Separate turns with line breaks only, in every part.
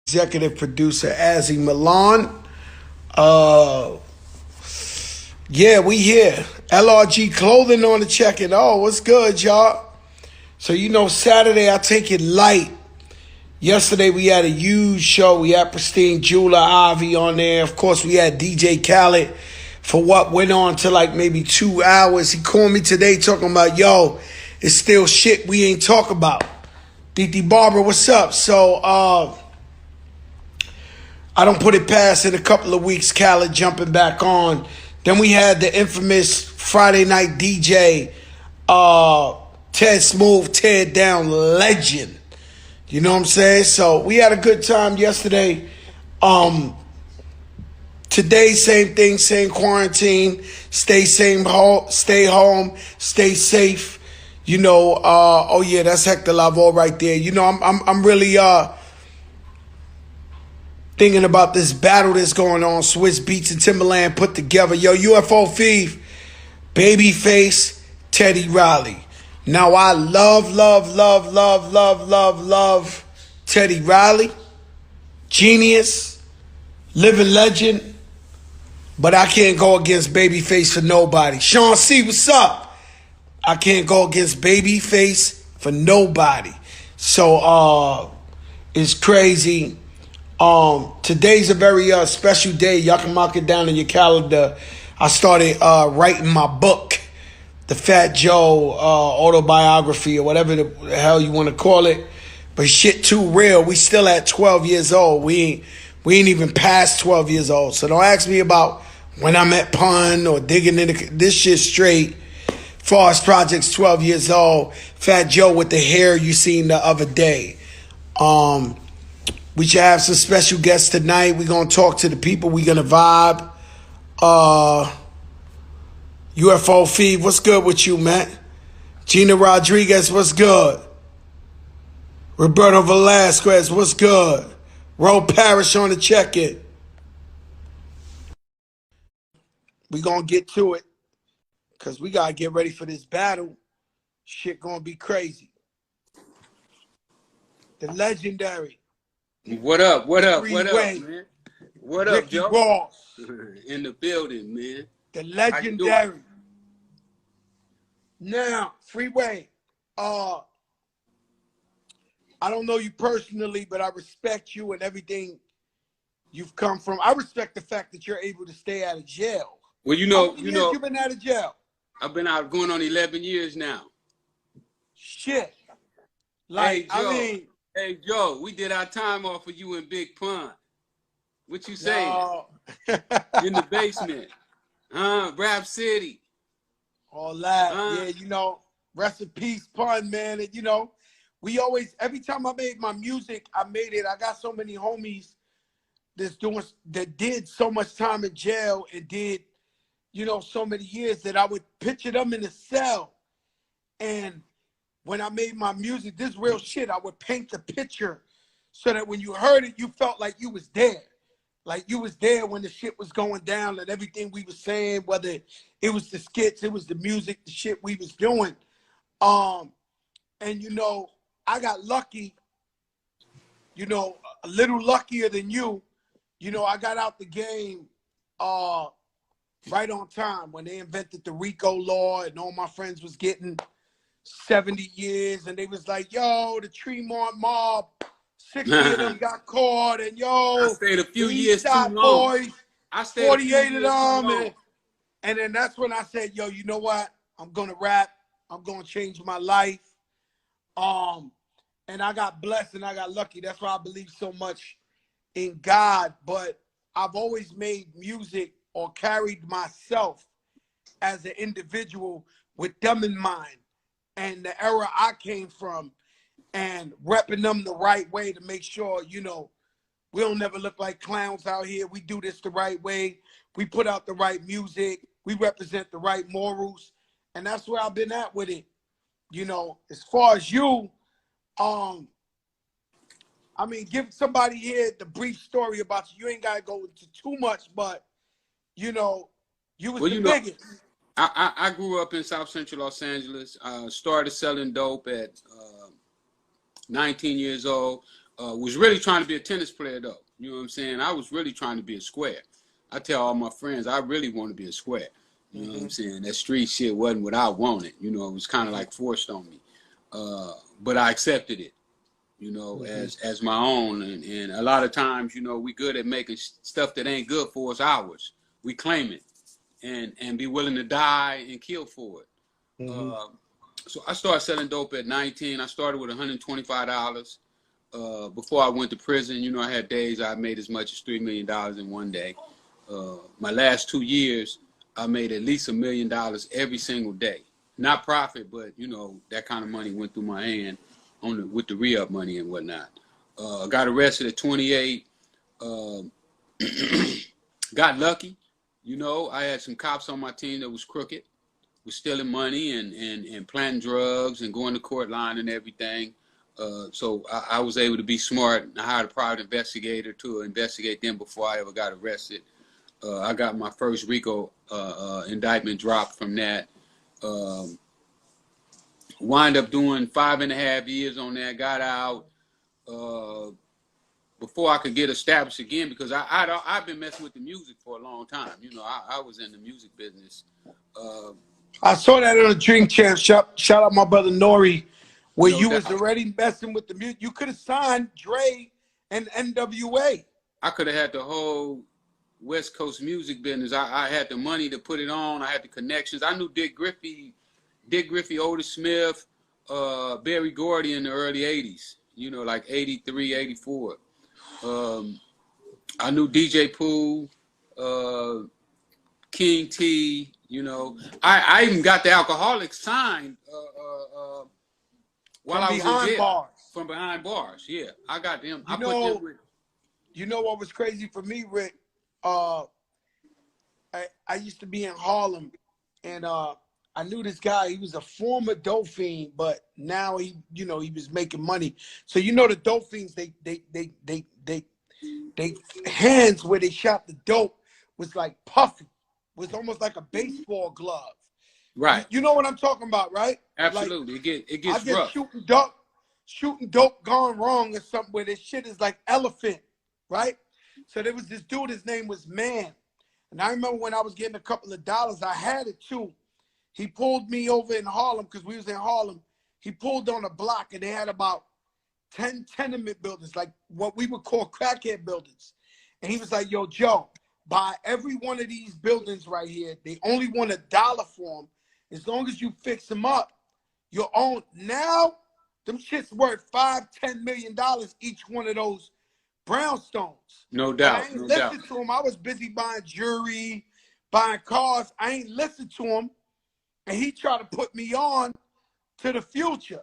executive producer Azzy Milan. Uh, yeah, we here. LRG Clothing on the check-in. Oh, what's good, y'all? So Saturday I take it light. Yesterday we had a huge show. We had Pristine Jeweler Ivy on there. Of course, we had DJ Khaled for what went on to like maybe 2 hours. He called me today talking about, yo, it's still shit we ain't talk about. DD Barber, what's up? So I don't put it past in a couple of weeks, Khaled jumping back on. Then we had the infamous Friday night DJ, Ted Smooth, Ted Down legend. You know what I'm saying? So we had a good time yesterday. Today, same thing, same quarantine. Stay stay home, stay safe. Oh yeah, that's Hector Lavoe right there. I'm really thinking about this battle that's going on. Swiss Beats and Timberland put together. Yo, UFO Thief, Babyface, Teddy Riley. Now I love Teddy Riley. Genius, living legend. But I can't go against Babyface for nobody. Sean C, what's up? I can't go against Babyface for nobody. So it's crazy. Today's a very special day. Y'all can mark it down in your calendar. I started writing my book, the Fat Joe autobiography, or whatever the hell you want to call it. But shit too real. We still at 12 years old. We ain't even past 12 years old. So don't ask me about when I met Pun or digging into this shit straight. Forest Project's 12 years old. Fat Joe with the hair you seen the other day. We should have some special guests tonight. We're going to talk to the people. We're going to vibe. UFO Feed, what's good with you, man? Gina Rodriguez, what's good? Roberto Velasquez, what's good? Ro Parrish on the check-in. We're going to get to it because we got to get ready for this battle. Shit going to be crazy. The legendary.
What up,
Freeway,
man? What up,
Ricky
Joe?
Ross.
In the building, man.
The legendary. Now, Freeway, I don't know you personally, but I respect you and everything you've come from. I respect the fact that you're able to stay out of jail.
Well,
How many years you been out of jail?
I've been out going on 11 years now.
Shit. Like,
Hey, Joe.
I mean,
Hey, Joe, we did our time off of you in Big Pun. What you saying?
no.
In the basement. Rap City.
All that. Yeah, rest in peace, Pun, man. And, we always, every time I made my music, I made it. I got so many homies that did so much time in jail and did, so many years that I would picture them in a cell. And when I made my music, this real shit, I would paint the picture so that when you heard it, you felt like you was there. Like you was there when the shit was going down and everything we was saying, whether it was the skits, it was the music, the shit we was doing. And, I got lucky, a little luckier than you. I got out the game right on time when they invented the RICO law and all my friends was getting 70 years and they was like, yo, the Tremont mob, 60 of them got caught and yo,
I stayed a few years too long.
Boys,
I stayed
48 of them. And then that's when I said, yo, you know what? I'm gonna rap. I'm gonna change my life. And I got blessed and I got lucky. That's why I believe so much in God. But I've always made music or carried myself as an individual with them in mind and the era I came from and repping them the right way to make sure, we don't never look like clowns out here. We do this the right way. We put out the right music. We represent the right morals. And that's where I've been at with it. As far as you, give somebody here the brief story about you. You ain't got to go into too much, but, you was the biggest.
I grew up in South Central Los Angeles. Started selling dope at 19 years old. Was really trying to be a tennis player though. You know what I'm saying? I was really trying to be a square. I tell all my friends I really want to be a square. You know what I'm saying? That street shit wasn't what I wanted. You know, it was kind of like forced on me. But I accepted it, you know, as my own. And a lot of times, you know, we good at making stuff that ain't good for us ours. We claim it and be willing to die and kill for it. So I started selling dope at 19. I started with $125. Before I went to prison, you know, I had days I made as much as $3 million in one day. My last 2 years, I made at least $1 million every single day. Not profit, but, you know, that kind of money went through my hand with the re-up money and whatnot. Got arrested at 28. Got lucky. You know, I had some cops on my team that was crooked, was stealing money and planting drugs and going to court line and everything. So I was able to be smart. I hired a private investigator to investigate them before I ever got arrested. I got my first RICO indictment dropped from that. Wind up doing 5.5 years on that. Got out before I could get established again because I've been messing with the music for a long time. You know, I was in the music business.
I saw that on the Drink Champ. Shout out my brother Nori, where you was
doubt.
already messing with the music. You could have signed Dre and NWA.
I could have had the whole West Coast music business. I had the money to put it on. I had the connections. I knew Dick Griffey, Otis Smith, Berry Gordy in the early 80s, you know, like 83, 84. I knew DJ Pooh, King T, you know. I even got the Alcoholics signed while I was in jail. Bars. From behind bars, yeah. I got them.
You know what was crazy for me, Rick? I used to be in Harlem, and I knew this guy. He was a former dope fiend, but now he was making money. So you know the dope fiends, they hands where they shot the dope was like puffy, was almost like a baseball glove.
Right.
You know what I'm talking about, right?
Absolutely. Like, it gets rough.
Shooting dope gone wrong or something where this shit is like elephant, right? So there was this dude, his name was Man. And I remember when I was getting a couple of dollars, I had it too. He pulled me over in Harlem because we was in Harlem. He pulled on a block and they had about 10 tenement buildings, like what we would call crackhead buildings. And he was like, yo, Joe, buy every one of these buildings right here. They only want $1 for them. As long as you fix them up, your own. Now, them shit's worth $5-10 million each one of those brownstones.
No doubt.
I ain't listened to him. I was busy buying jewelry, buying cars. I ain't listened to him. And he tried to put me on to the future.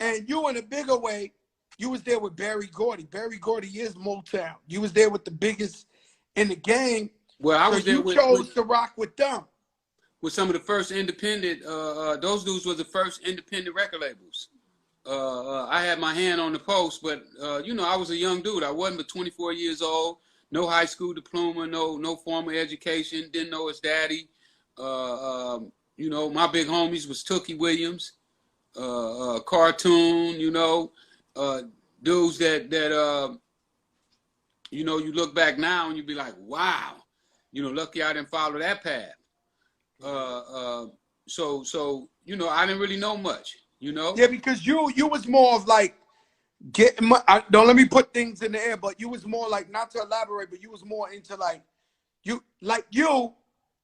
And you, in a bigger way, you was there with Berry Gordy. Berry Gordy is Motown. You was there with the biggest in the game.
Well, I was there
you chose to rock with them.
With some of the first independent, those dudes were the first independent record labels. I had my hand on the post, but you know, I was a young dude. I wasn't but 24 years old, no high school diploma, no formal education, didn't know his daddy. You know, my big homies was Tookie Williams, Cartoon, you know, dudes that you know, you look back now and you be like, wow, you know, lucky I didn't follow that path. So you know, I didn't really know much, you know.
Yeah, because you was more of like getting. Don't let me put things in the air, but you was more like, not to elaborate, but you was more into like you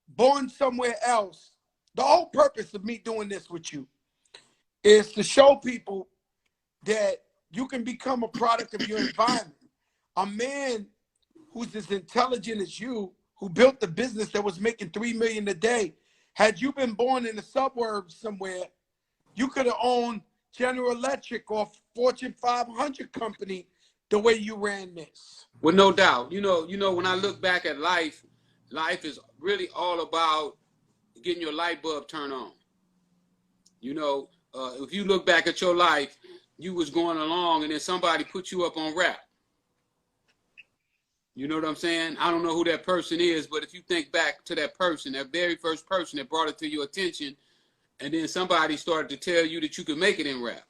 born somewhere else. The whole purpose of me doing this with you is to show people that you can become a product of your environment. A man who's as intelligent as you, who built the business that was making $3 million a day. Had you been born in the suburbs somewhere, you could have owned General Electric or Fortune 500 company the way you ran this.
Well, no doubt. You know, when I look back at life is really all about getting your light bulb turned on. You know, if you look back at your life, you was going along and then somebody put you up on rap. You know what I'm saying? I don't know who that person is, but if you think back to that person, that very first person that brought it to your attention, and then somebody started to tell you that you could make it in rap.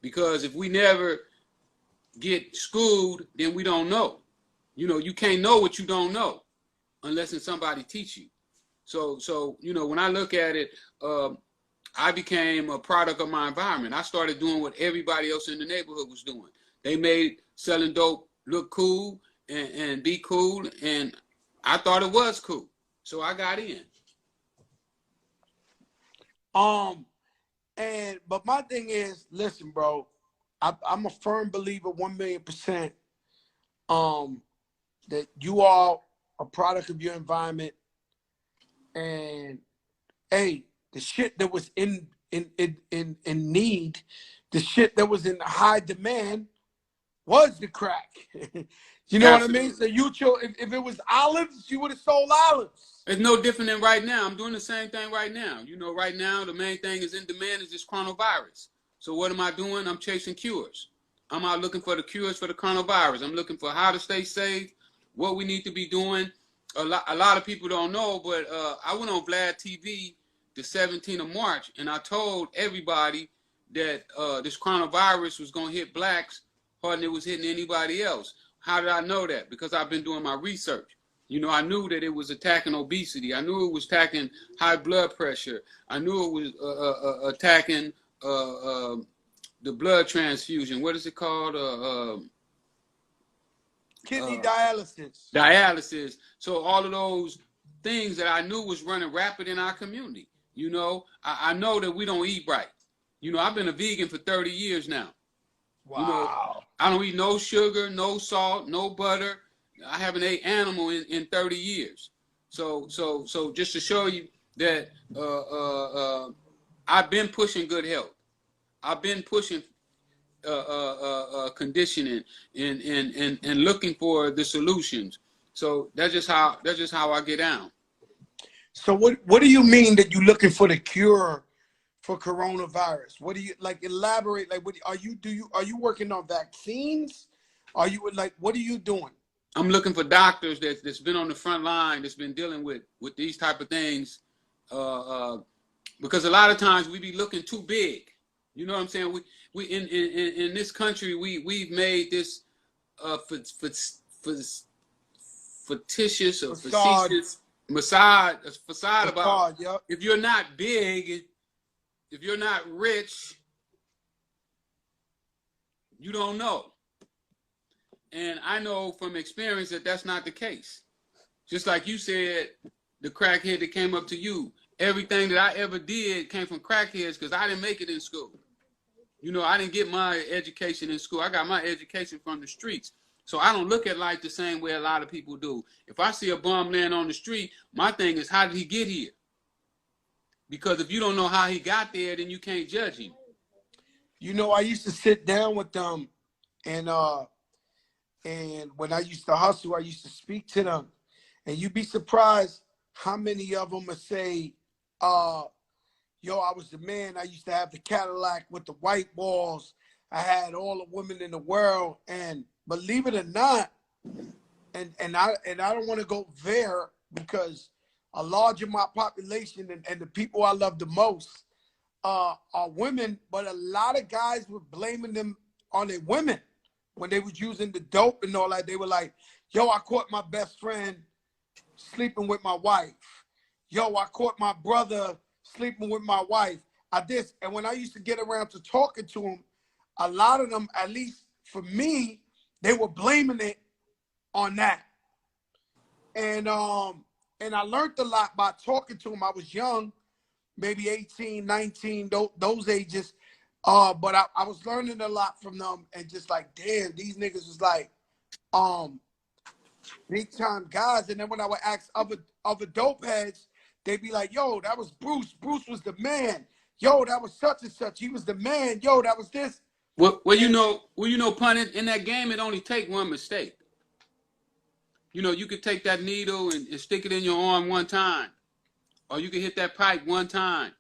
Because if we never get schooled, then we don't know. You know, you can't know what you don't know unless somebody teach you. So you know, when I look at it, I became a product of my environment. I started doing what everybody else in the neighborhood was doing. They made selling dope look cool and be cool, and I thought it was cool. So I got in.
But my thing is, listen, bro, I'm a firm believer, 1,000,000%, that you are a product of your environment. And hey, the shit that was in need, the shit that was in high demand was the crack. You know what I mean? So you chose, if it was olives, you would have sold olives.
It's no different than right now. I'm doing the same thing right now. You know, right now, the main thing is in demand is this coronavirus. So what am I doing? I'm chasing cures. I'm out looking for the cures for the coronavirus. I'm looking for how to stay safe, what we need to be doing. A lot of people don't know, but I went on Vlad TV the 17th of March, and I told everybody that this coronavirus was going to hit blacks harder than it was hitting anybody else. How did I know that? Because I've been doing my research. You know, I knew that it was attacking obesity. I knew it was attacking high blood pressure. I knew it was attacking the blood transfusion. What is it called?
Kidney dialysis.
Dialysis. So all of those things that I knew was running rapid in our community. You know, I know that we don't eat right. You know, I've been a vegan for 30 years now.
Wow.
You know, I don't eat no sugar, no salt, no butter. I haven't ate animal in 30 years. So just to show you that I've been pushing good health. I've been pushing conditioning and looking for the solutions. So that's just how I get down.
So what do you mean that you're looking for the cure for coronavirus? What do you like? Elaborate. Like, what are you working on vaccines? Are you like, what are you doing?
I'm looking for doctors that's been on the front line, that's been dealing with these type of things, because a lot of times we be looking too big. You know what I'm saying? We in this country we've made this fictitious or facetious facade about if you're not big, if you're not rich, you don't know. And I know from experience that that's not the case. Just like you said, the crackhead that came up to you, everything that I ever did came from crackheads because I didn't make it in school. You know, I didn't get my education in school. I got my education from the streets. So I don't look at life the same way a lot of people do. If I see a bum laying on the street, my thing is, how did he get here? Because if you don't know how he got there, then you can't judge him.
You know, I used to sit down with them, and when I used to hustle, I used to speak to them, and you'd be surprised how many of them would say, yo, I was the man. I used to have the Cadillac with the white walls. I had all the women in the world. And believe it or not, and I don't want to go there because a large of my population and the people I love the most are women, but a lot of guys were blaming them on their women when they was using the dope and all that. They were like, yo, I caught my best friend sleeping with my wife. Yo, I caught my brother sleeping with my wife. And when I used to get around to talking to them, a lot of them, at least for me, they were blaming it on that. And I learned a lot by talking to them. I was young, maybe 18, 19, those ages. But I was learning a lot from them, and just like, damn, these niggas was like big time guys. And then when I would ask other dope heads, they'd be like, yo, that was Bruce. Bruce was the man. Yo, that was such and such. He was the man. Yo, that was this.
Well, you know, pun, in that game, it only take one mistake. You know, you could take that needle and stick it in your arm one time, or you could hit that pipe one time,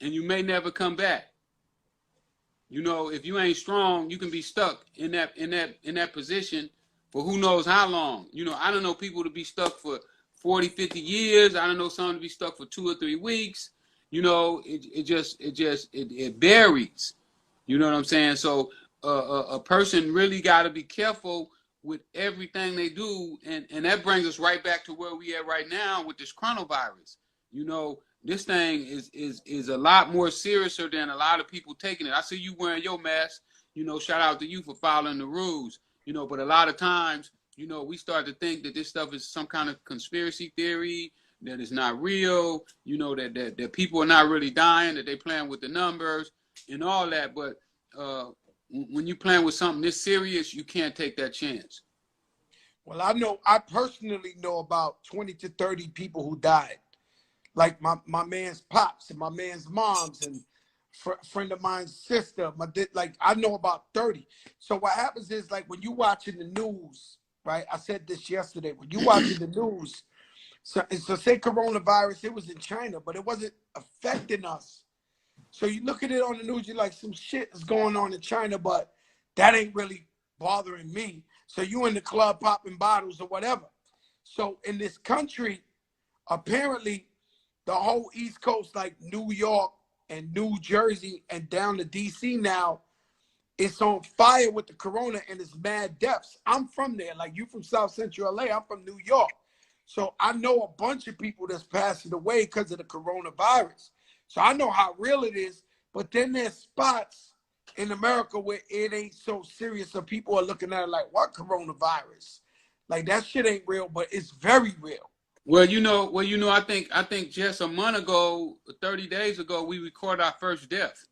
and you may never come back. You know, if you ain't strong, you can be stuck in that position for who knows how long. You know, I don't know people to be stuck for 40, 50 years. I don't know someone to be stuck for 2 or 3 weeks. You know, it varies. You know what I'm saying? So a person really got to be careful with everything they do, and that brings us right back to where we at right now with this coronavirus. You know, this thing is a lot more seriouser than a lot of people taking it. I see you wearing your mask. You know, shout out to you for following the rules. You know, but a lot of times, you know, we start to think that this stuff is some kind of conspiracy theory, that it's not real. You know, that people are not really dying, that they playing with the numbers and all that. But when you playing with something this serious, you can't take that chance.
Well, I personally know about 20 to 30 people who died. Like my man's pops and my man's moms and friend of mine's sister. Like I know about 30. So what happens is, like, when you watching the news, right? I said this yesterday. When you watching the news, so say coronavirus, it was in China, but it wasn't affecting us. So you look at it on the news, you're like, some shit is going on in China, but that ain't really bothering me. So you in the club popping bottles or whatever. So in this country, apparently the whole East Coast, like New York and New Jersey and down to DC now, it's on fire with the corona and it's mad deaths. I'm from there. Like, you from South Central LA, I'm from New York. So I know a bunch of people that's passing away because of the coronavirus. So I know how real it is. But then there's spots in America where it ain't so serious, so people are looking at it like, what coronavirus? Like, that shit ain't real, but it's very real.
Well, I think just a month ago, 30 days ago, we recorded our first death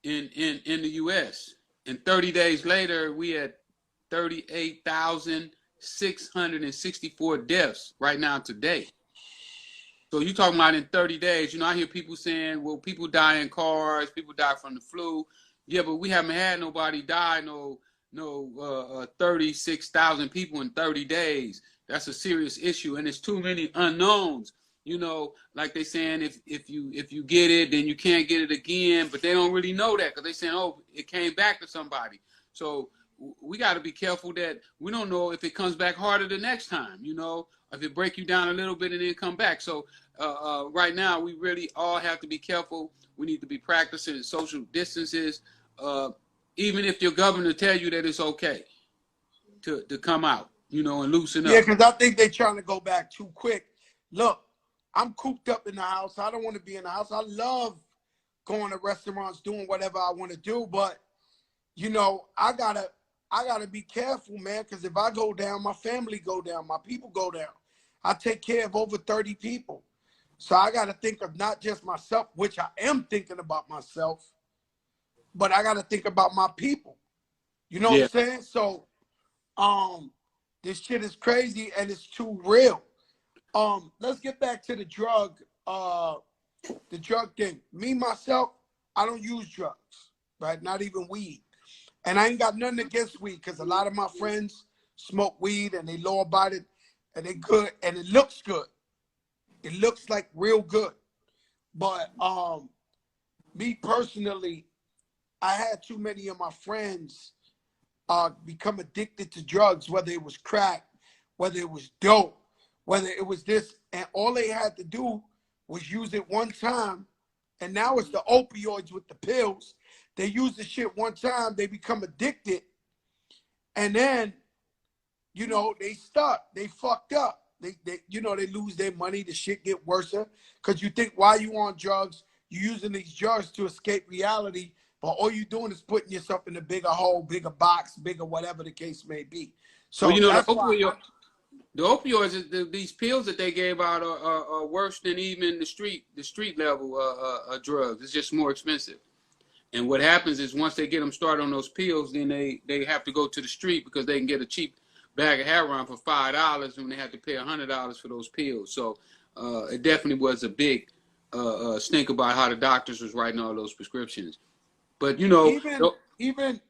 in the US. And 30 days later, we had 38,664 deaths right now today. So you talking about in 30 days, you know, I hear people saying, well, people die in cars, people die from the flu. Yeah, but we haven't had nobody die, 36,000 people in 30 days. That's a serious issue, and it's too many unknowns. You know, like they saying, if you get it, then you can't get it again, but they don't really know that because they saying, oh, it came back to somebody. So we got to be careful that we don't know if it comes back harder the next time. You know, if it break you down a little bit and then come back. So right now, we really all have to be careful. We need to be practicing social distances, even if your governor tell you that it's okay to come out, you know, and loosen up.
Yeah, because I think they're trying to go back too quick. Look, I'm cooped up in the house. I don't want to be in the house. I love going to restaurants, doing whatever I want to do, but you know, I gotta be careful, man, because if I go down, my family go down, my people go down. I take care of over 30 people. So I got to think of not just myself, which I am thinking about myself, but I got to think about my people. You know what I'm saying? So this shit is crazy and it's too real. Let's get back to the drug thing. Me, myself, I don't use drugs, right? Not even weed. And I ain't got nothing against weed because a lot of my friends smoke weed and they law about it and they good and it looks good. It looks like real good. But me personally, I had too many of my friends become addicted to drugs, whether it was crack, whether it was dope, whether it was this, and all they had to do was use it one time. And now it's the opioids with the pills. They use the shit one time, they become addicted, and then, you know, they stuck, they fucked up. They you know, they lose their money, the shit get worse. Because you think while you on drugs, you're using these drugs to escape reality, but all you're doing is putting yourself in a bigger hole, bigger box, bigger whatever the case may be. So
well, you know,
that's why
the opioids, these pills that they gave out are worse than even the street level drugs. It's just more expensive. And what happens is once they get them started on those pills, then they have to go to the street because they can get a cheap bag of heroin for $5 when they have to pay $100 for those pills. So it definitely was a big stink about how the doctors was writing all those prescriptions. But you know,
even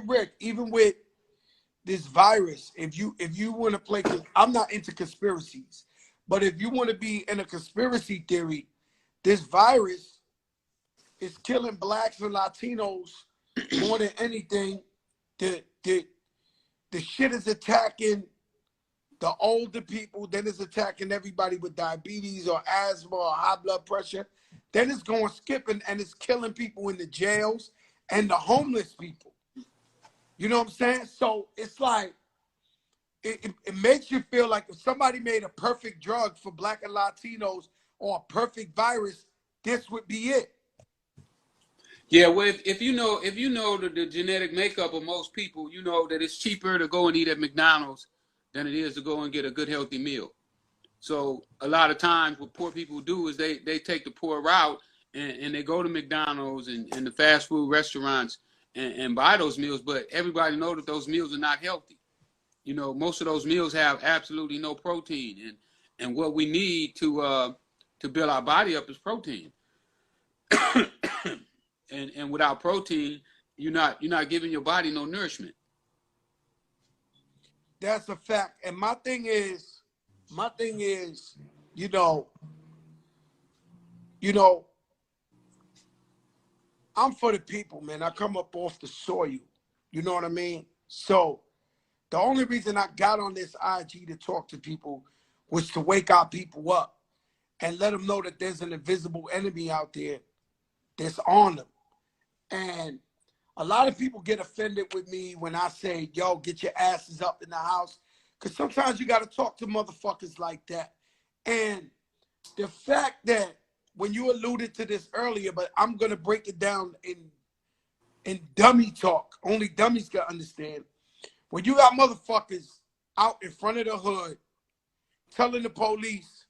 Rick, even with this virus, if you want to play, I'm not into conspiracies, but if you want to be in a conspiracy theory, this virus is killing blacks and Latinos more than anything. The shit is attacking the older people, then it's attacking everybody with diabetes or asthma or high blood pressure. then it's going skipping and it's killing people in the jails and the homeless people. You know what I'm saying? So it's like, it makes you feel like if somebody made a perfect drug for Black and Latinos or a perfect virus, this would be it.
Yeah, well, if you know the genetic makeup of most people, you know that it's cheaper to go and eat at McDonald's than it is to go and get a good healthy meal. So a lot of times what poor people do is they take the poor route and they go to McDonald's and the fast food restaurants and buy those meals, but everybody knows that those meals are not healthy. You know, most of those meals have absolutely no protein, and what we need to build our body up is protein. and without protein, you're not giving your body no nourishment.
That's a fact. And my thing is, you know, I'm for the people, man. I come up off the soil. You know what I mean? So the only reason I got on this IG to talk to people was to wake our people up and let them know that there's an invisible enemy out there that's on them. And a lot of people get offended with me when I say, yo, get your asses up in the house. Because sometimes you got to talk to motherfuckers like that. And the fact that when you alluded to this earlier, but I'm going to break it down in dummy talk. Only dummies can understand. When you got motherfuckers out in front of the hood telling the police,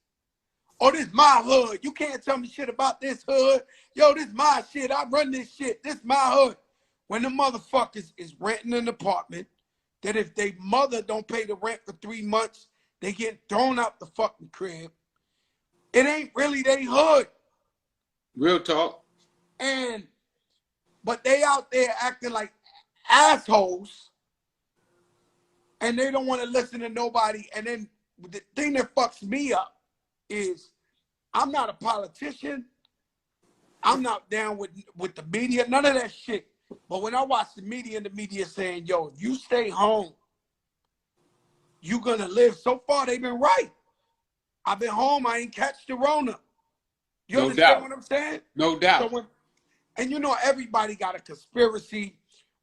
oh, this my hood. You can't tell me shit about this hood. Yo, this my shit. I run this shit. This my hood. When the motherfuckers is renting an apartment, that if they mother don't pay the rent for 3 months, they get thrown out the fucking crib. It ain't really they hood.
Real talk.
But they out there acting like assholes, and they don't want to listen to nobody. And then the thing that fucks me up is I'm not a politician. I'm not down with the media, none of that shit. But when I watch the media and the media saying, yo, if you stay home, you're going to live. So far, they've been right. I've been home. I ain't catch the Rona. You
No
understand
doubt.
what I'm saying?
No doubt.
So and you know, everybody got a conspiracy.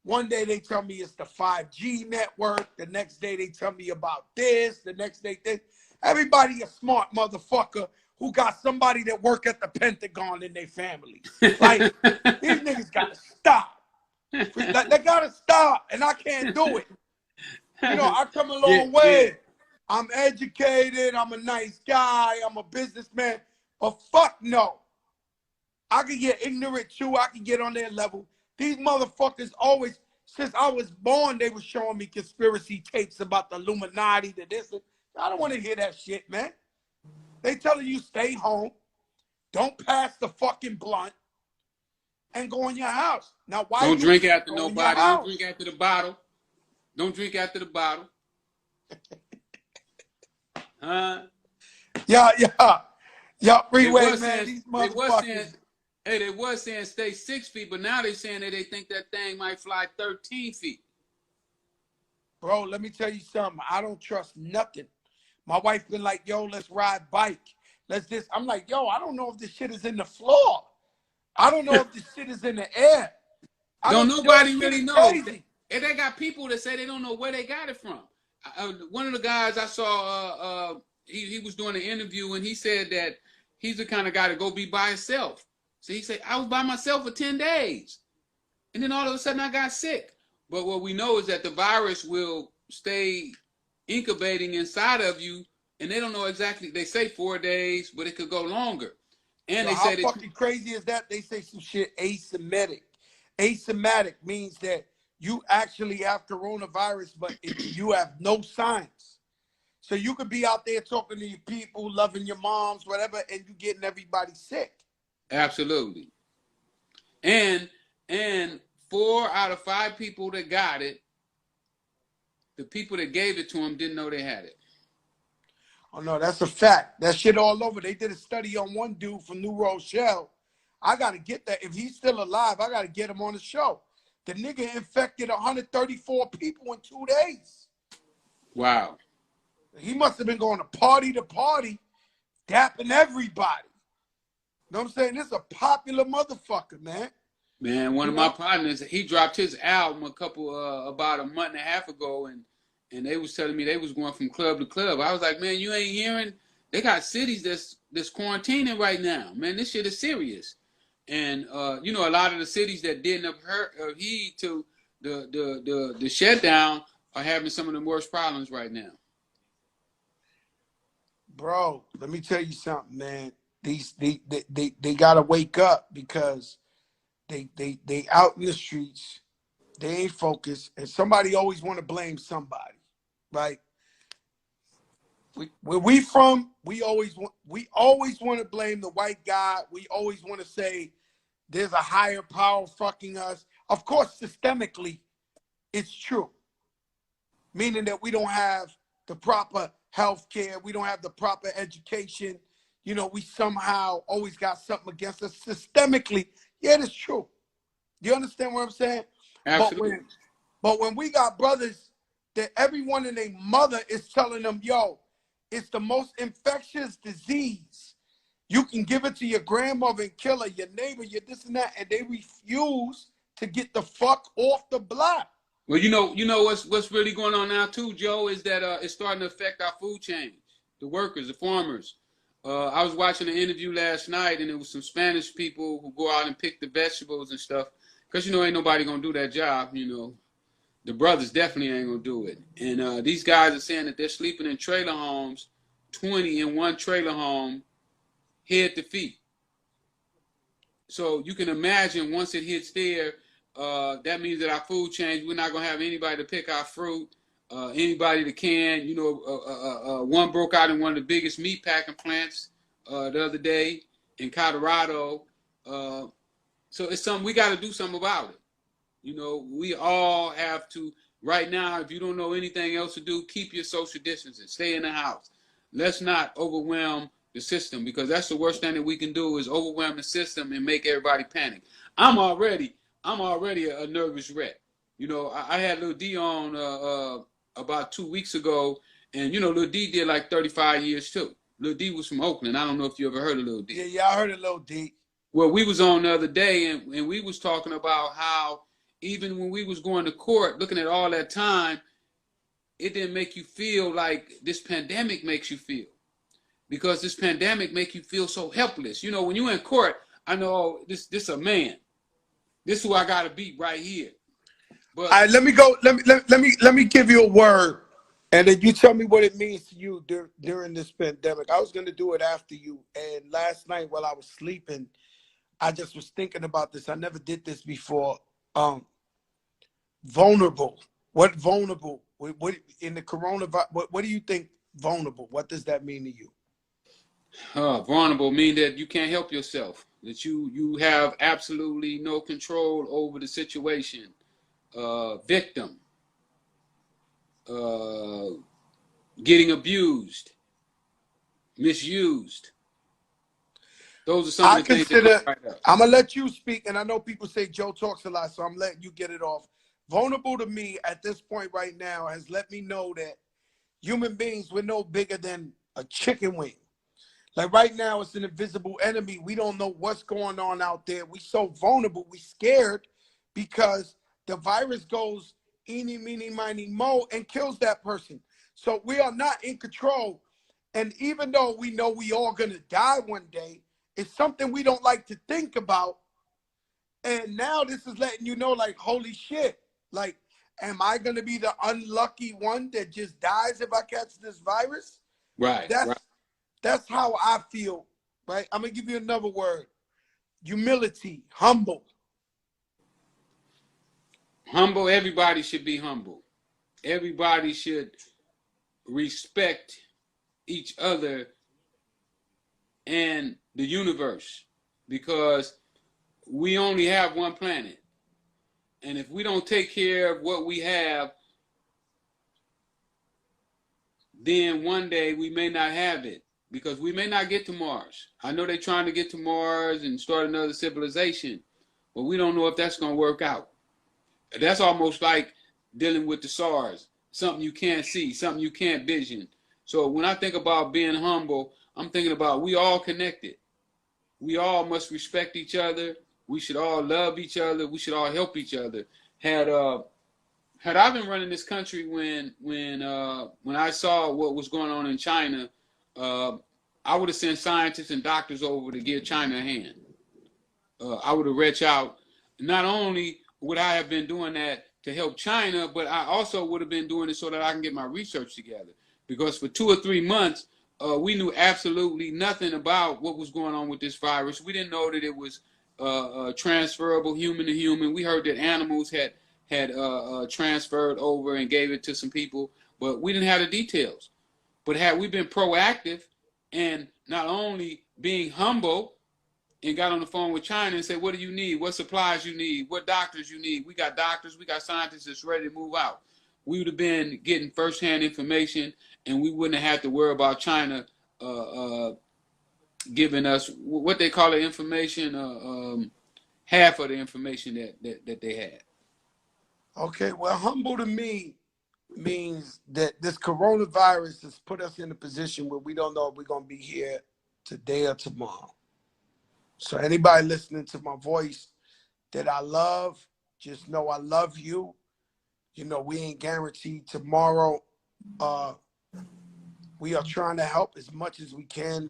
One day they tell me it's the 5G network. The next day they tell me about this. The next day this. Everybody a smart motherfucker who got somebody that work at the Pentagon in their family. Like, these niggas got to stop. They got to stop, and I can't do it. You know, I come a long way. Yeah. I'm educated. I'm a nice guy. I'm a businessman. But fuck no. I can get ignorant too. I can get on their level. These motherfuckers always, since I was born, they were showing me conspiracy tapes about the Illuminati, the this. I don't want to hear that shit, man. They telling you stay home, don't pass the fucking blunt, and go in your house. Now, why
don't drink after nobody? Don't drink after the bottle. Don't drink after the bottle. Huh? Yeah, Freeway, man. These motherfuckers. They was saying stay 6 feet, but now they saying that they think that thing might fly 13 feet.
Bro, let me tell you something. I don't trust nothing. My wife been like, yo, let's ride bike. Let's this. I'm like, yo, I don't know if this shit is in the floor. I don't know if this shit is in the air.
Nobody really knows. And they got people that say they don't know where they got it from. One of the guys I saw, he was doing an interview, and he said that he's the kind of guy to go be by himself. So he said, I was by myself for 10 days. And then all of a sudden I got sick. But what we know is that the virus will stay incubating inside of you, and they don't know exactly. They say 4 days, but it could go longer. And they say
how fucking crazy is that? They say some shit asymptomatic. Asymptomatic means that you actually have coronavirus, but you have no signs. So you could be out there talking to your people, loving your moms, whatever, and you getting everybody sick.
Absolutely. And 4 out of 5 people that got it, the people that gave it to them didn't know they had it.
Oh, no, that's a fact. That shit all over. They did a study on one dude from New Rochelle. I got to get that. If he's still alive, I got to get him on the show. The nigga infected 134 people in 2 days.
Wow.
He must have been going to party, dapping everybody. know what I'm saying? This is a popular motherfucker, man.
Man, one
You
of my
know?
partners, he dropped his album about a month and a half ago, and they was telling me they was going from club to club. I was like, man, you ain't hearing? They got cities that's quarantining right now. Man, this shit is serious. And you know, a lot of the cities that didn't heed to the shutdown are having some of the worst problems right now.
Bro, let me tell you something, man. They gotta wake up because they out in the streets, they ain't focused, and somebody always want to blame somebody, right? Where we from, we always want to blame the white guy. We always want to say there's a higher power fucking us. Of course, systemically, it's true, meaning that we don't have the proper health care, we don't have the proper education. You know, we somehow always got something against us systemically. Yeah, that's true. You understand what I'm saying? But
Absolutely.
when we got brothers that everyone and their mother is telling them, yo, it's the most infectious disease. You can give it to your grandmother and kill her, your neighbor, your this and that, and they refuse to get the fuck off the block.
Well, you know what's really going on now too, Joe, is that it's starting to affect our food chain, the workers, the farmers. I was watching an interview last night, and it was some Spanish people who go out and pick the vegetables and stuff, because you know ain't nobody gonna do that job. You know, the brothers definitely ain't gonna do it. And these guys are saying that they're sleeping in trailer homes, 20 in one trailer home, head to feet. So you can imagine once it hits there, that means that our food chain, we're not gonna have anybody to pick our fruit, anybody that can. You know, one broke out in one of the biggest meat packing plants the other day in Colorado. So it's something we got to do something about it. You know, we all have to right now. If you don't know anything else to do, keep your social distancing. Stay in the house. Let's not overwhelm the system, because that's the worst thing that we can do is overwhelm the system and make everybody panic. I'm already a nervous wreck. You know, I had Lil D on about 2 weeks ago, and you know, Lil D did like 35 years too. Lil D was from Oakland. I don't know if you ever heard of Lil D.
Yeah, I heard a little deep.
Well, we was on the other day, and we was talking about how even when we was going to court, looking at all that time, it didn't make you feel like this pandemic makes you feel, because this pandemic make you feel so helpless. You know, when you in court, I know this a man. This who I gotta beat right here. But
All right, let me go. Let me give you a word, and then you tell me what it means to you during this pandemic. I was gonna do it after you, and last night while I was sleeping, I just was thinking about this. I never did this before. Vulnerable. What vulnerable? What in the coronavirus? What do you think vulnerable? What does that mean to you?
vulnerable mean that you can't help yourself. That you have absolutely no control over the situation. Victim. Uh, Getting abused, misused. Those are some of
I
the things that come
consider.
right up.
I'm gonna let you speak, and I know people say Joe talks a lot, so I'm letting you get it off. Vulnerable to me at this point right now has let me know that human beings, we're no bigger than a chicken wing. Like right now, it's an invisible enemy. We don't know what's going on out there. We so vulnerable. We scared because the virus goes eeny, meeny, miny, mo and kills that person. So we are not in control. And even though we know we all gonna die one day, it's something we don't like to think about. And now this is letting you know, like, holy shit. Like, am I gonna be the unlucky one that just dies if I catch this virus?
Right,
That's
right.
that's how I feel, right? I'm gonna give you another word. Humility, humble.
Humble. Everybody should be humble. Everybody should respect each other and the universe, because we only have one planet. And if we don't take care of what we have, then one day we may not have it, because we may not get to Mars. I know they're trying to get to Mars and start another civilization, but we don't know if that's going to work out. That's almost like dealing with the SARS, something you can't see, something you can't vision. So when I think about being humble, I'm thinking about we all connected. we all must respect each other. We should all love each other. We should all help each other. Had I been running this country when I saw what was going on in China, I would have sent scientists and doctors over to give China a hand. I would have reached out. Not only would I have been doing that to help China, but I also would have been doing it so that I can get my research together. Because for 2 or 3 months, we knew absolutely nothing about what was going on with this virus. We didn't know that it was transferable human to human. We heard that animals had transferred over and gave it to some people, but we didn't have the details. But had we been proactive and not only being humble and got on the phone with China and said, what do you need? What supplies you need? What doctors you need? We got doctors, we got scientists that's ready to move out. We would have been getting firsthand information, and we wouldn't have had to worry about China giving us what they call the information, half of the information that they had.
Okay, well, humble to me means that this coronavirus has put us in a position where we don't know if we're going to be here today or tomorrow. So anybody listening to my voice that I love, just know I love you. You know, we ain't guaranteed tomorrow. We are trying to help as much as we can.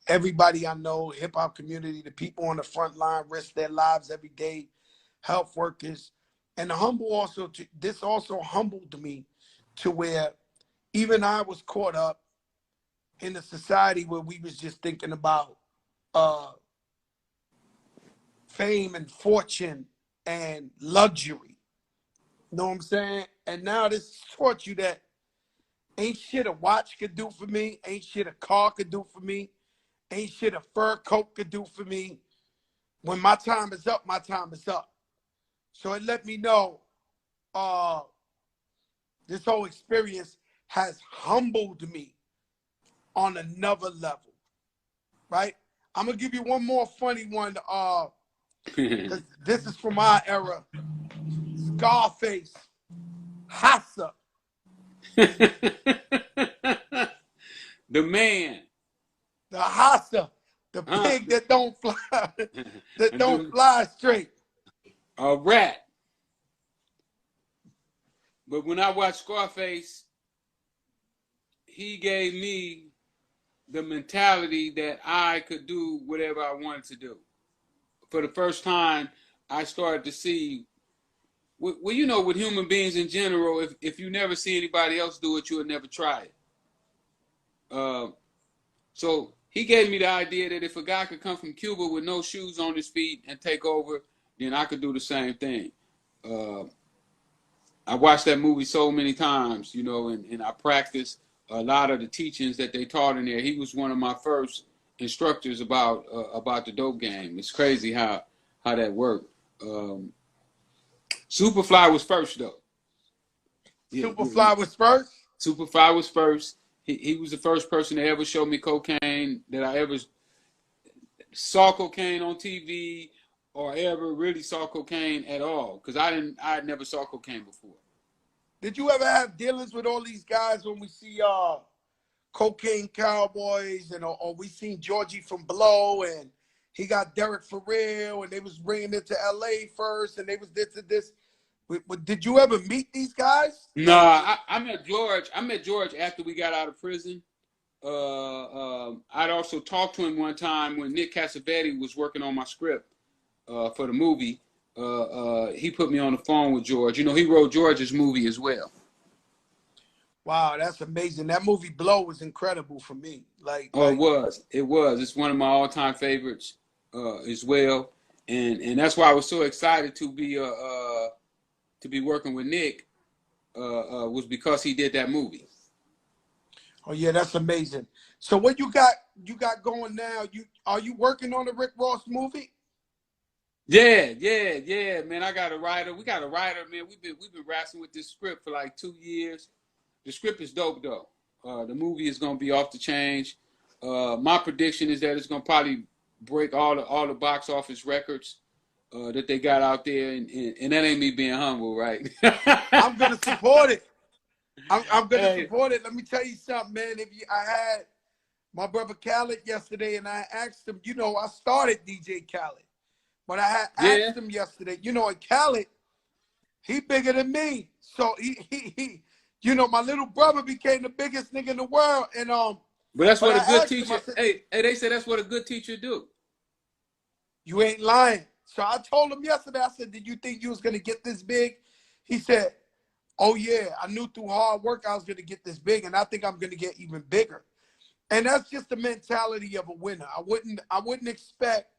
Everybody I know, hip hop community, the people on the front line risk their lives every day, health workers. And this also humbled me to where even I was caught up in a society where we was just thinking about fame and fortune and luxury. You know what I'm saying? And now this taught you that ain't shit a watch could do for me, ain't shit a car could do for me, ain't shit a fur coat could do for me. When my time is up, my time is up. So it let me know this whole experience has humbled me on another level, right? I'm going to give you one more funny one. Because this is from our era. Scarface, Hassa.
The man.
The Hassa, the pig that don't fly, that don't fly straight.
A rat. But when I watched Scarface, he gave me the mentality that I could do whatever I wanted to do. For the first time, I started to see, well, you know, with human beings in general, if you never see anybody else do it, you'll never try it. So he gave me the idea that if a guy could come from Cuba with no shoes on his feet and take over, then I could do the same thing. I watched that movie so many times, you know, and I practiced a lot of the teachings that they taught in there. He was one of my first instructors about the dope game. It's crazy how that worked. Superfly was first, though.
Yeah, Superfly was first?
Superfly was first. He was the first person to ever show me cocaine, that I ever saw cocaine on TV or ever really saw cocaine at all. Because I never saw cocaine before.
Did you ever have dealings with all these guys when we see Cocaine Cowboys or we seen Georgie from Blow and he got Derek for real and they was bringing it to LA first and they was this. Did you ever meet these guys?
No, I met George. I met George after we got out of prison. I'd also talked to him one time when Nick Cassavetes was working on my script for the movie. He put me on the phone with George. You know, he wrote George's movie as well.
Wow, that's amazing. That movie Blow was incredible for me.
It was. It's one of my all-time favorites as well, and that's why I was so excited to be working with Nick. Was because he did that movie.
Oh yeah, that's amazing. So what you got going now? Are you working on the Rick Ross movie?
Yeah, man. I got a writer. We got a writer, man. We've been wrestling with this script for like 2 years. The script is dope though. The movie is gonna be off the chain. My prediction is that it's gonna probably break all the box office records that they got out there, and that ain't me being humble, right?
I'm gonna support it. I'm gonna support it. Let me tell you something, man. my brother Khaled yesterday, and I asked him, you know, I started DJ Khaled, but I had
Yeah.
asked him yesterday, you know, and Khaled, he bigger than me. So he you know, my little brother became the biggest nigga in the world. And
But that's
but
what
I
a good
asked him, I
teacher.
said,
Hey, they say that's what a good teacher do.
you ain't lying. So I told him yesterday, I said, did you think you was gonna get this big? He said, oh yeah, I knew through hard work I was gonna get this big, and I think I'm gonna get even bigger. And that's just the mentality of a winner. I wouldn't expect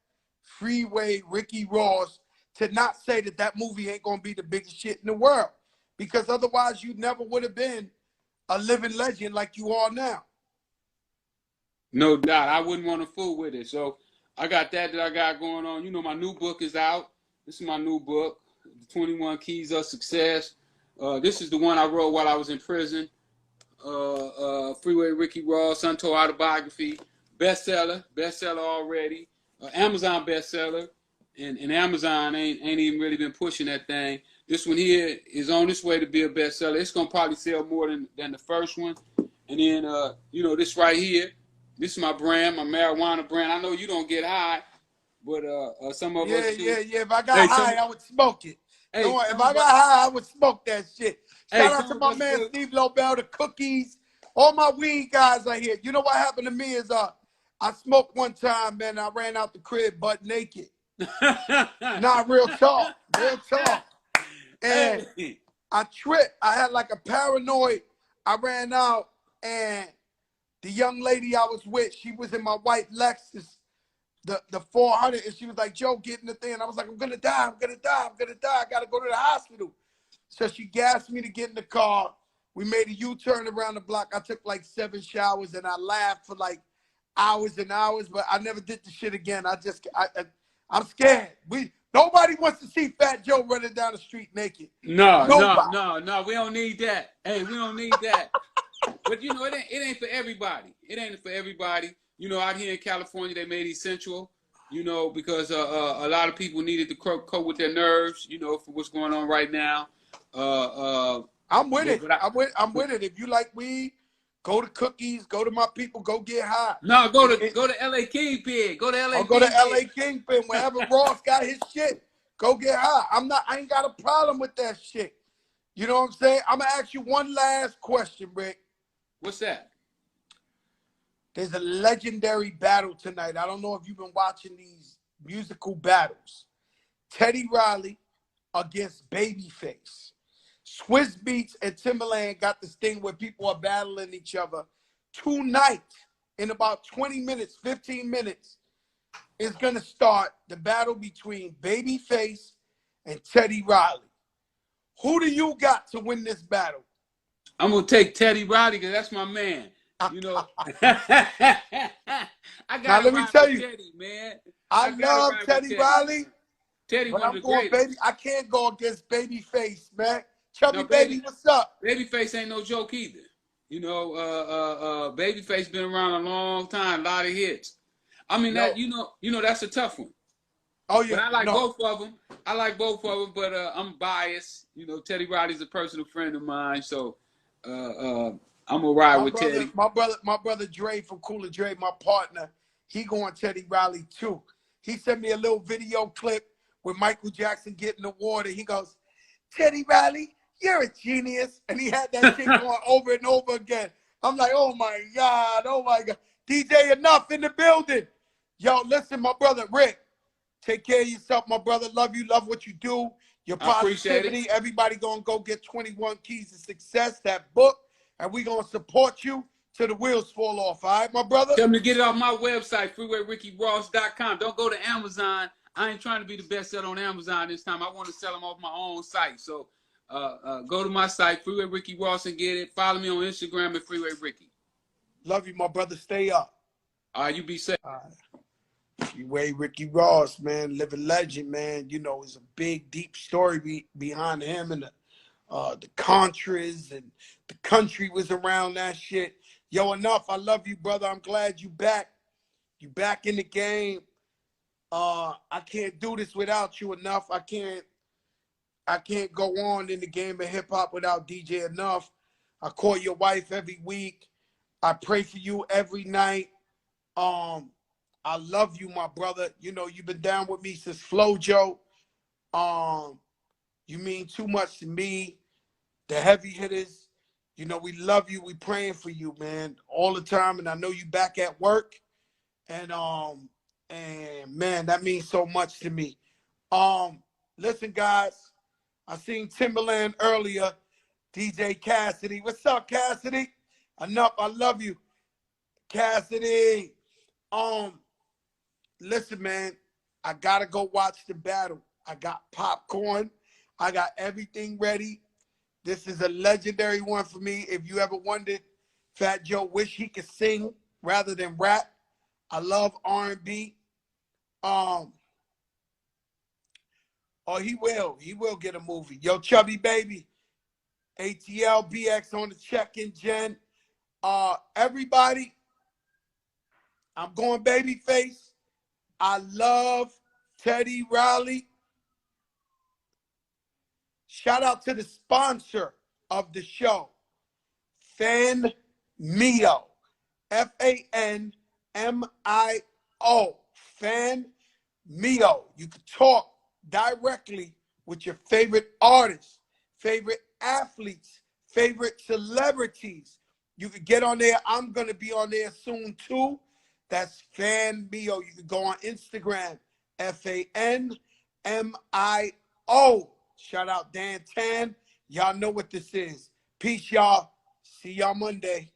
Freeway, Ricky Ross to not say that that movie ain't gonna be the biggest shit in the world, because otherwise you never would have been a living legend like you are now.
No doubt. I wouldn't want to fool with it. So I got that I got going on. You know, my new book is out. This is my new book, The 21 Keys of Success. This is the one I wrote while I was in prison. Freeway Ricky Ross, Untold Autobiography, bestseller already. Amazon bestseller, and Amazon ain't even really been pushing that thing. This one here is on its way to be a bestseller. It's gonna probably sell more than the first one. And then you know, this right here, this is my brand, my marijuana brand. I know you don't get high, but some of
Yeah,
us do.
yeah, yeah. If I got
Hey,
high, I would smoke it. Don't
hey,
worry. If
some
I
of us,
got high, I would smoke that shit.
hey,
Shout out
some
to
of
my
us
man
do.
Steve Lobel, the cookies. All my weed guys are here. You know what happened to me is I smoked one time, man. I ran out the crib butt naked. Not real talk. Real talk. And
Hey.
I tripped. I had like a paranoid. I ran out, and the young lady I was with, she was in my white Lexus, the 400, and she was like, Joe, get in the thing. And I was like, I'm gonna die, I'm gonna die, I'm gonna die. I gotta go to the hospital. So she gassed me to get in the car. We made a U-turn around the block. I took like 7 showers, and I laughed for like hours and hours, but I never did the shit again. I'm scared. Nobody wants to see Fat Joe running down the street naked.
No, no,
Nobody.
no, no. We don't need that. Hey, we don't need that. But you know, it ain't for everybody. It ain't for everybody. You know, out here in California, they made it essential. You know, because a lot of people needed to cope with their nerves. You know, for what's going on right now.
I'm with
But,
it.
but I,
I'm
but
with it. If you like weed, go to Cookies, go to my people, go get high.
no,
It, it,
go to LA Kingpin. Go to LA
I'll go to
Kingpin.
LA Kingpin, wherever Ross got his shit. Go get high. I ain't got a problem with that shit. You know what I'm saying? I'm gonna ask you one last question, Rick.
What's that?
There's a legendary battle tonight. I don't know if you've been watching these musical battles. Teddy Riley against Babyface. Swiss Beats and Timberland got this thing where people are battling each other tonight in about 20 minutes, 15 minutes. Is going to start the battle between Babyface and Teddy Riley. Who do you got to win this battle?
I'm gonna take Teddy Riley because that's my man. You know, I
Now,
gotta
let me
ride
tell
with
you,
Teddy, man.
I
I gotta
love
ride with
Teddy
Teddy.
Riley,
Teddy,
but
one of
I'm
the
going
greatest.
baby. I can't go against Babyface, man.
No,
Chubby Baby, what's up?
Babyface ain't no joke either. You know, Babyface been around a long time, a lot of hits. I mean that
Yo,
that's a tough one.
oh
But
yeah,
I like
no.
both of them. I like both of them, but I'm biased. You know, Teddy Riley's a personal friend of mine, so I'm gonna ride with Teddy.
My brother Dre from Cooler Dre, my partner, he going Teddy Riley too. He sent me a little video clip with Michael Jackson getting the water. He goes, Teddy Riley, you're a genius. And he had that shit going over and over again. I'm like, oh my God, oh my God. DJ Enough in the building. Yo, listen, my brother Rick, take care of yourself, my brother. Love you, love what you do. Your
I appreciate it.
positivity. Everybody gonna go get 21 Keys to Success, that book, and we gonna support you till the wheels fall off. All right, my brother?
Tell me to get it off my website, freewayrickyross.com. Don't go to Amazon. I ain't trying to be the best seller on Amazon this time. I want to sell them off my own site. So go to my site, Freeway Ricky Ross, and get it. Follow me on Instagram at Freeway Ricky.
Love you, my brother. Stay up.
All right, you be safe.
All right. Freeway Ricky Ross, man, living legend, man. You know, it's a big, deep story behind him, and the Contras and the country was around that shit. Yo, Enough. I love you, brother. I'm glad you back. You back in the game. I can't do this without you. Enough. I can't go on in the game of hip hop without DJ Enough. I call your wife every week. I pray for you every night. I love you, my brother. You know, you've been down with me since Flojo. Um, you mean too much to me. The heavy hitters, you know, we love you. We praying for you, man, all the time. And I know you back at work. And man, that means so much to me. Listen, guys, I seen Timberland earlier. DJ Cassidy. What's up, Cassidy? Enough. I love you. Cassidy. Um, Listen, man, I gotta go watch the battle. I got popcorn. I got everything ready. This is a legendary one for me. If you ever wondered, Fat Joe wish he could sing rather than rap. I love R&B. Um, oh, he will. He will get a movie. Yo, Chubby Baby, ATL, BX on the check-in, Jen. Everybody, I'm going Babyface. I love Teddy Riley. Shout out to the sponsor of the show, Fan Mio. FANMIO. Fan Mio. You can talk directly with your favorite artists, favorite athletes, favorite celebrities. You can get on there. I'm going to be on there soon too. That's Fan Mio. You can go on Instagram, FANMIO. Shout out Dan Tan. Y'all know what this is. Peace, y'all. See y'all Monday.